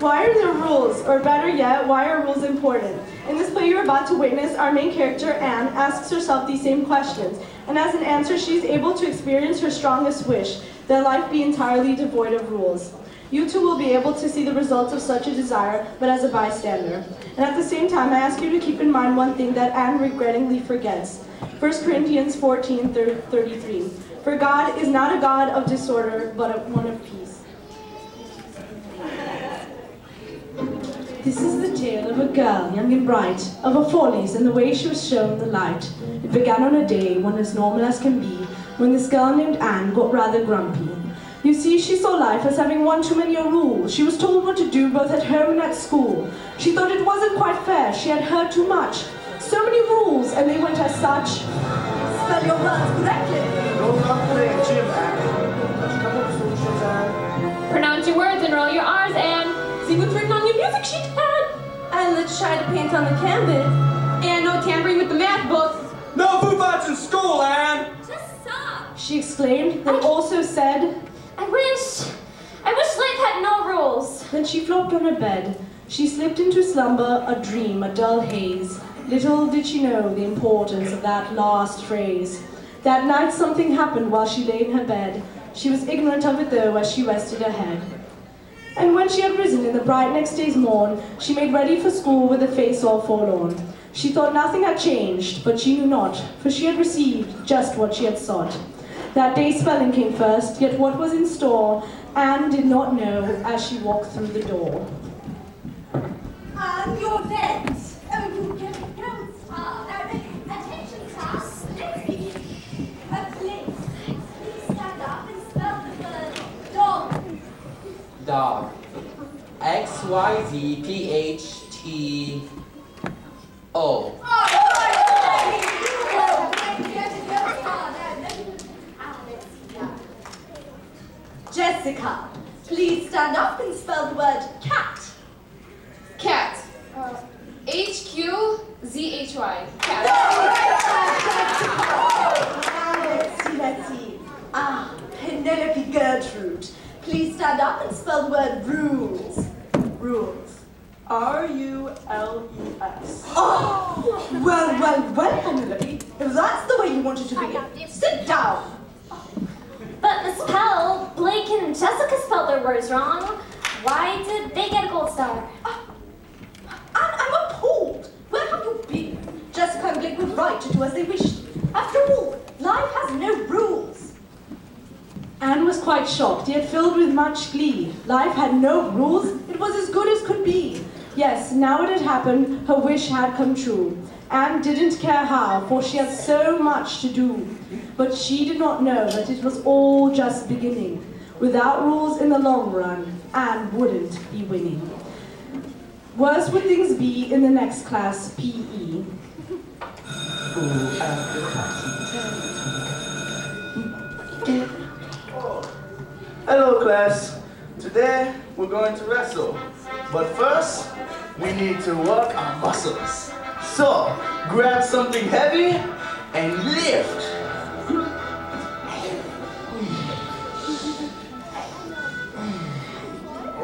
Why are there rules? Or better yet, why are rules important? In this play you're about to witness, our main character, Anne, asks herself these same questions. And as an answer, she's able to experience her strongest wish, that life be entirely devoid of rules. You too will be able to see the results of such a desire, but as a bystander. And at the same time, I ask you to keep in mind one thing that Anne regrettingly forgets. 1 Corinthians 14:33. For God is not a God of disorder, but one of peace. This is the tale of a girl, young and bright, of her follies and the way she was shown the light. It began on a day, one as normal as can be, when this girl named Anne got rather grumpy. You see, she saw life as having one too many rules. She was told what to do both at home and at school. She thought it wasn't quite fair. She had heard too much. So many rules, and they went as such. Spell your words correctly. Don't come playing gym, Anne. Come up with solutions, Anne. Pronounce your words and roll your R's, Anne. See what's written on your music sheet, Anne. And let's try to paint on the canvas. And no tampering with the math books. No food fights in school, Anne. Just stop. She exclaimed, then also said, I wish life had no rules. Then she flopped on her bed. She slipped into slumber, a dream, a dull haze. Little did she know the importance of that last phrase. That night something happened while she lay in her bed. She was ignorant of it though as she rested her head. And when she had risen in the bright next day's morn, she made ready for school with a face all forlorn. She thought nothing had changed, but she knew not, for she had received just what she had sought. That day spelling came first, yet what was in store, Anne did not know as she walked through the door. And you're late. Oh, you don't start. Now, attention, class. Let's begin. Please stand up and spell the word dog. Dog. XYZPHTO. Jessica, please stand up and spell the word cat. Cat. HQZHY. Cat. Let's see. Penelope Gertrude, please stand up and spell the word rules. Rules. R-U-L-E-S. Oh, well, Penelope, if that's the way you want it to be, sit down. But Miss Pell, Blake and Jessica spelled their words wrong. Why did they get a gold star? I'm appalled. Where have you been? Jessica and Blake would right to do as they wished. After all, life has no rules. Anne was quite shocked, yet filled with much glee. Life had no rules. It was as good as could be. Yes, now it had happened. Her wish had come true. Anne didn't care how, for she had so much to do. But she did not know that it was all just beginning. Without rules in the long run, Anne wouldn't be winning. Worse would things be in the next class, PE. Hello, class. Today, we're going to wrestle. But first, we need to work our muscles. So, grab something heavy and lift.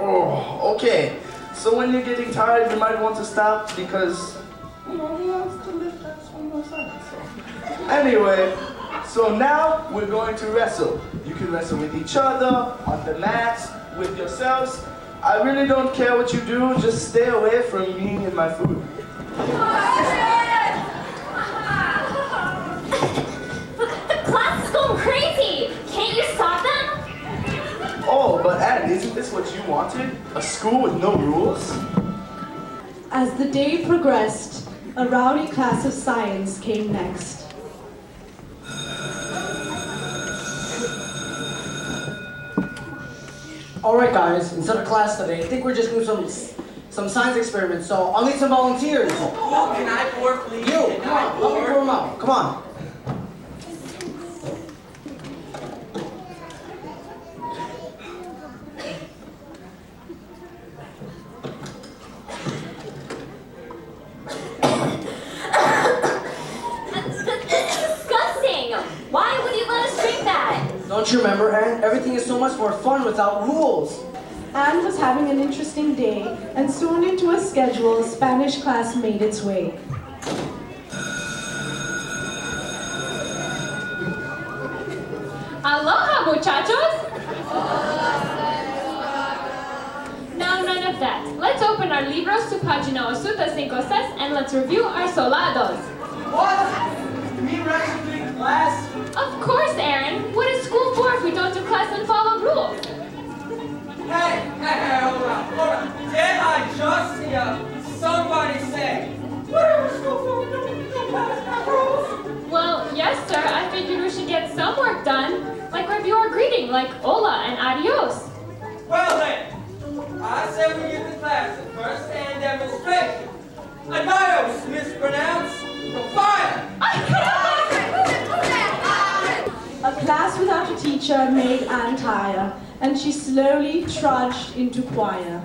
Oh, okay. So when you're getting tired, you might want to stop because, who wants to lift that one more side? So. Anyway, so now we're going to wrestle. You can wrestle with each other, on the mats, with yourselves. I really don't care what you do, just stay away from me and my food. The class is going crazy. Can't you stop them? Oh, but Anne, isn't this what you wanted? A school with no rules? As the day progressed, a rowdy class of science came next. Alright guys, instead of class today, I think we're just doing some science experiments, so I'll need some volunteers. Oh, can I pour, please? You, come on, help me pour them out. Come on. Why would you let us drink that? Don't you remember, Anne? Everything is so much more fun without rules. Anne was having an interesting day, and soon into a schedule, Spanish class made its way. Aloha, muchachos! Now, none of that. Let's open our libros to pagina osuta cinco ses and let's review our solados. What? You mean we're actually doing class? Of course, Aaron. What is school for if we don't do class and follow rules? Hey, hold on. Did I just hear somebody say, what are we school for? No class, no rules. Well, yes, sir. I figured we should get some work done, like review our greeting, like hola and adios. Well then, I say we give the class a first hand demonstration. Adios, mispronounced, for fire! A class without a teacher made Anne tire, and she slowly trudged into choir.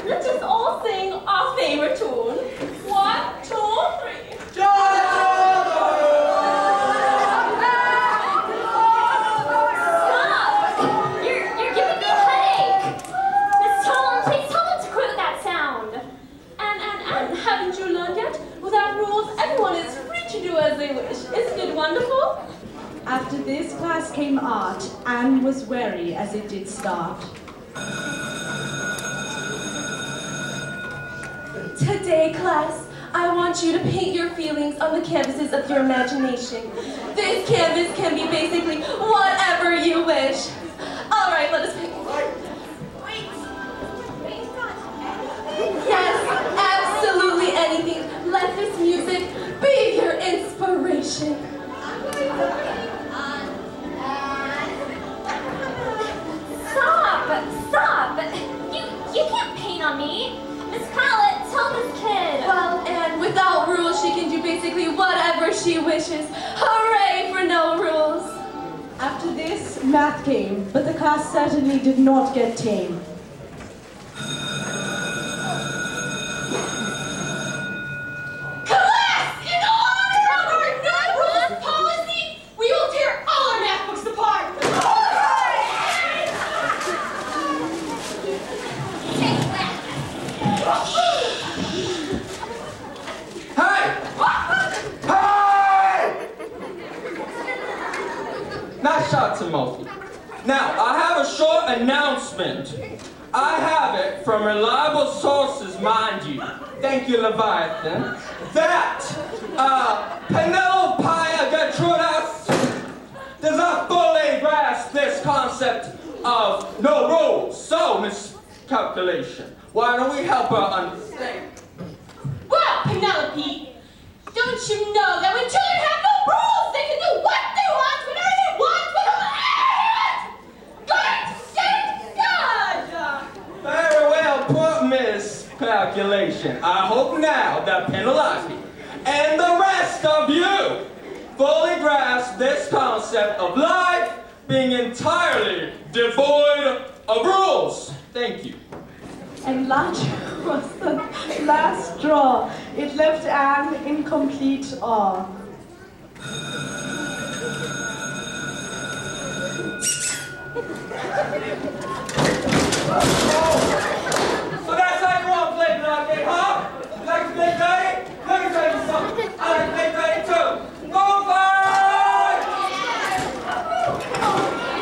Let's just all sing our favorite tune. 1, 2, 3. Stop! You're giving me a headache. Miss Tom, please tell them to quit with that sound. And haven't you learned yet? Without rules, everyone is free to do as they wish. Isn't it wonderful? After this class came art. Anne was wary as it did start. Today, class, I want you to paint your feelings on the canvases of your imagination. This canvas can be basically whatever you wish. All right, let us pick. Yes, absolutely anything. Let this music be your inspiration. Stop! You can't paint on me. Miss Palette, tell this kid. Well, and without rules, she can do basically whatever she wishes. Hooray for no rules! After this, math came, but the class certainly did not get tame. Class! In honor of our no-rules policy, we will tear all our math books apart! Hey! Nice shot, Timothy. Now, I have a short announcement. I have it from reliable sources, mind you. Thank you, Leviathan. That, Penelope Gertrudis does not fully grasp this concept of no rules. So, miscalculation. Why don't we help her understand? Well, Penelope, don't you know that when children have no rules, they can do what they want, whenever they want, good! Very well put, Miss Calculation. I hope now that Penelope and the rest of you fully grasp this concept of life being entirely devoid of rules. Thank you. And lunch was the last straw. It left Anne in complete awe. So that's how you want to play blockade, huh? You like to play dirty? Let me tell you something. I like to play dirty too. Go fight!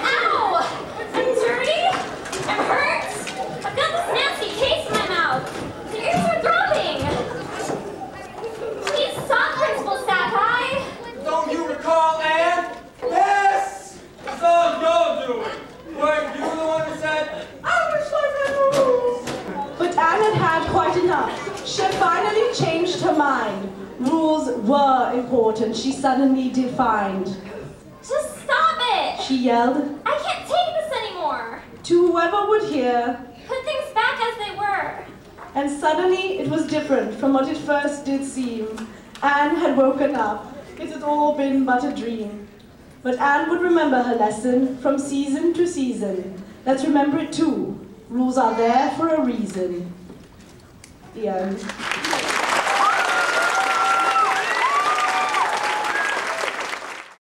Ow! I'm dirty. I'm hurt. I've got this nasty taste in my mouth. The ears are throbbing. Please stop, Principal Sakai. Don't you recall, Anne? This is all you're doing. Weren't you the one who said, I wish life had rules? But Anne had had quite enough. She had finally changed her mind. Rules were important, she suddenly defined. Just stop it. She yelled I can't take this anymore. to whoever would hear, Put things back as they were. and suddenly it was different from what it first did seem. Anne had woken up. It had all been but a dream. But Anne would remember her lesson from season to season. Let's remember it too. Rules are there for a reason. The end.